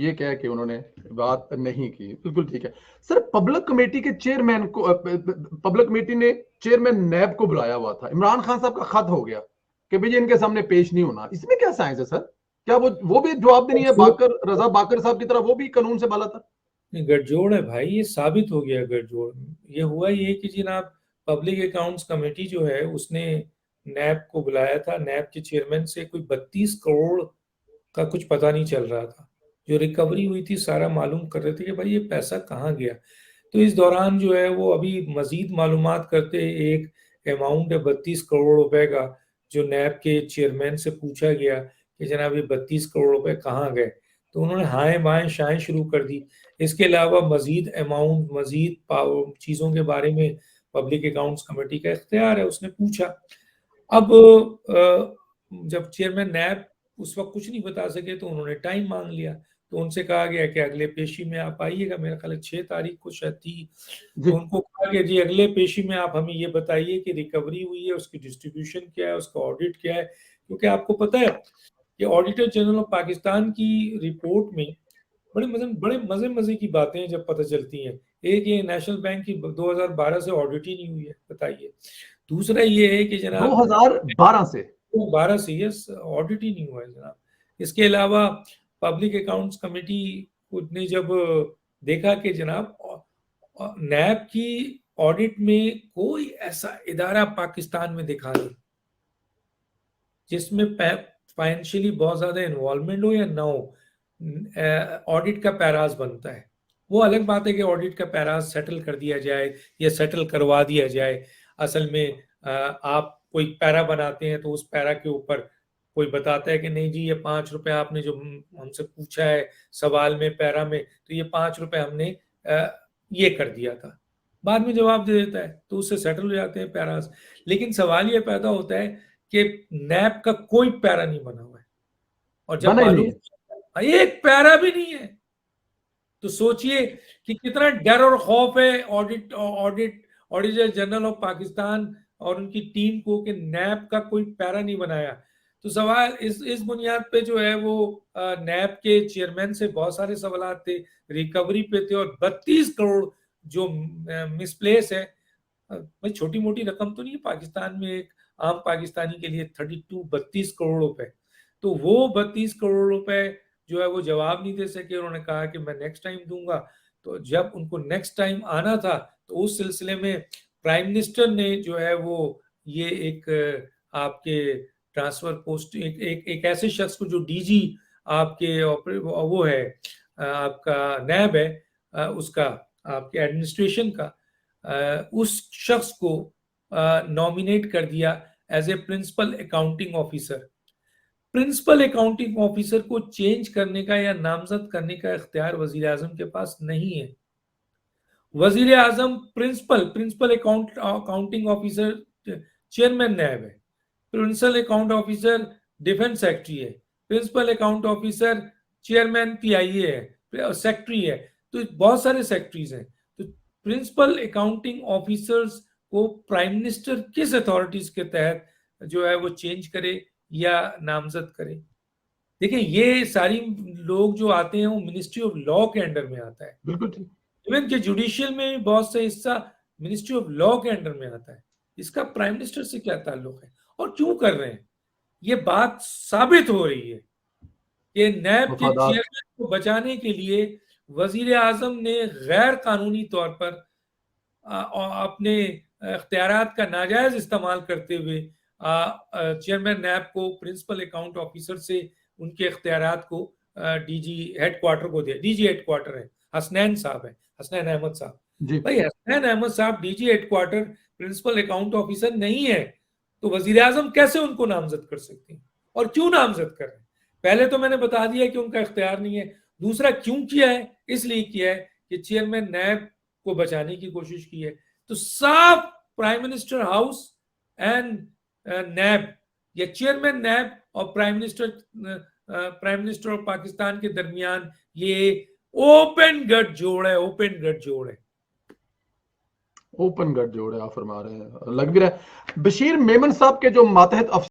ये कह के उन्होंने बात नहीं की। बिल्कुल ठीक है सर। पब्लिक कमेटी के चेयरमैन को पब्लिक कमेटी ने चेयरमैन नैब को बुलाया हुआ था, इमरान खान साहब का खत हो गया कि भैया इनके सामने पेश नहीं होना। इसमें क्या साइंस है सर? क्या वो भी जवाब देनी है? बाकर रजा बाकर साहब की तरह वो भी कानून से बाला था। गठजोड़ है भाई, ये साबित हो गया गठजोड़। ये हुआ ये कि जनाब पब्लिक अकाउंट्स कमेटी जो है उसने नैब को बुलाया था। नैब के चेयरमैन से कोई 32 करोड़ का कुछ पता नहीं चल रहा था। जो रिकवरी हुई थी सारा मालूम कर रहे थे कि भाई ये पैसा कहाँ गया। तो इस दौरान जो है वो अभी मजीद मालूमात करते एक अमाउंट है 32 करोड़ रुपए का, जो नैब के चेयरमैन से पूछा गया कि जनाब ये 32 करोड़ रुपए कहाँ गए, तो उन्होंने हाय बाएं शाएं शुरू कर दी। इसके अलावा मजीद अमाउंट, मजीद चीज़ों के बारे में पब्लिक अकाउंट्स कमेटी का इख्तियार है, उसने पूछा। अब जब चेयरमैन नैब उस वक्त कुछ नहीं बता सके तो उन्होंने टाइम मांग लिया। तो उनसे कहा गया कि अगले पेशी में आप आइएगा, मेरा ख्याल 6 तारीख को शायद थी। तो उनको कहा गया जी अगले पेशी में आप हमें ये बताइए कि रिकवरी हुई है, उसकी डिस्ट्रीब्यूशन क्या है, उसका ऑडिट क्या है। क्योंकि आपको पता है कि ऑडिटर जनरल ऑफ पाकिस्तान की रिपोर्ट में बड़े मजे की बातें जब पता चलती हैं। एक ये नेशनल बैंक की 2012 से ऑडिट ही नहीं हुई है, बताइए। दूसरा ये है कि जनाब 2012 से 12 से यस ऑडिट ही नहीं हुआ है जनाब। इसके अलावा पब्लिक अकाउंट्स कमेटी ने जब देखा कि जनाब नैब की ऑडिट में कोई ऐसा इदारा पाकिस्तान में दिखा नहीं जिसमें फाइनेंशियली बहुत ज्यादा इन्वॉल्वमेंट हो या ना हो, ऑडिट का पैराज बनता है। वो अलग बात है कि ऑडिट का पैराज सेटल कर दिया जाए या सेटल करवा दिया जाए। असल में आप कोई पैरा बनाते हैं तो उस पैरा के ऊपर कोई बताता है कि नहीं जी ये 5 रुपए आपने जो हमसे पूछा है सवाल में पैरा में, तो ये 5 रुपए हमने ये कर दिया था, बाद में जवाब दे देता है तो उससे सेटल हो जाते हैं पैराज। लेकिन सवाल ये पैदा होता है कि नैब का कोई पैरा नहीं बना हुआ है, और जब बना ही नहीं मालूम है। एक पैरा भी नहीं है तो सोचिए कि कितना डर और खौफ है ऑडिटर जनरल ऑफ पाकिस्तान और उनकी टीम को कि नैब का कोई पैरा नहीं बनाया। तो सवाल इस बुनियाद पे जो है वो नैब के चेयरमैन से बहुत सारे सवाल थे, रिकवरी पे थे, और 32 करोड़ जो मिसप्लेस है। भाई छोटी मोटी रकम तो नहीं है पाकिस्तान में एक आम पाकिस्तानी के लिए 32 करोड़ रुपए। तो वो 32 करोड़ रुपए जो है वो जवाब नहीं दे सके। उन्होंने कहा कि मैं नेक्स्ट टाइम दूंगा। तो जब उनको नेक्स्ट टाइम आना था तो उस सिलसिले में प्राइम मिनिस्टर ने जो है वो ये एक आपके ट्रांसफर पोस्ट एक ऐसे शख्स को जो डीजी आपके वो है आपका नैब है उसका आपके एडमिनिस्ट्रेशन का, उस शख्स को नॉमिनेट कर दिया as a principal accounting officer. Principal accounting officer को चेंज करने का या नामजद करने का इख्तियार वजीर आजम के पास नहीं है। वजीर आजम principal accounting officer chairman NAB है, principal account officer defence secretary है, principal account officer chairman PIA है, सेक्रेटरी है। तो बहुत सारे सेक्रेटरीज हैं। तो प्रिंसिपल अकाउंटिंग ऑफिसर्स को प्राइम मिनिस्टर किस अथॉरिटीज के तहत जो है वो चेंज करे या नामजद करे। देखिए ये सारी लोग जो आते हैं वो मिनिस्ट्री ऑफ लॉ के अंडर में आता है। बिल्कुल ठीक। इवन के जुडिशियल में भी बहुत से हिस्सा मिनिस्ट्री ऑफ लॉ के अंडर में आता है। इसका प्राइम मिनिस्टर से क्या ताल्लुक है और क्यों कर रहे हैं? ये बात साबित हो रही है कि नैब के वफादार। चेयरमैन को बचाने के लिए वजीर आजम ने गैर कानूनी तौर पर अपने इख्तियारात का नाजायज इस्तेमाल करते हुए चेयरमैन नैब को प्रिंसिपल अकाउंट ऑफिसर से उनके इख्तियारात को डीजी हेडक्वार्टर को दिया। डीजी हेडक्वार्टर है हसनैन साहब है, हसनैन अहमद साहब। भाई Hasnain Ahmed Sahab DG headquarter principal account officer नहीं है तो वजीर आजम कैसे उनको नामजद कर सकते हैं और क्यों नामजद कर रहे हैं? पहले तो मैंने बता दिया कि उनका इख्तियार नहीं है। दूसरा क्यों किया है? इसलिए किया है कि चेयरमैन नैब को बचाने की कोशिश की है। तो साफ प्राइम मिनिस्टर हाउस एंड नैब या चेयरमैन नैब और प्राइम मिनिस्टर ऑफ पाकिस्तान के दरमियान ये ओपन गठजोड़ है, ओपन गठजोड़ है। ओपन गठजोड़ है आप फरमा रहे हैं, लग भी रहा है। बशीर मेमन साहब के जो मातहत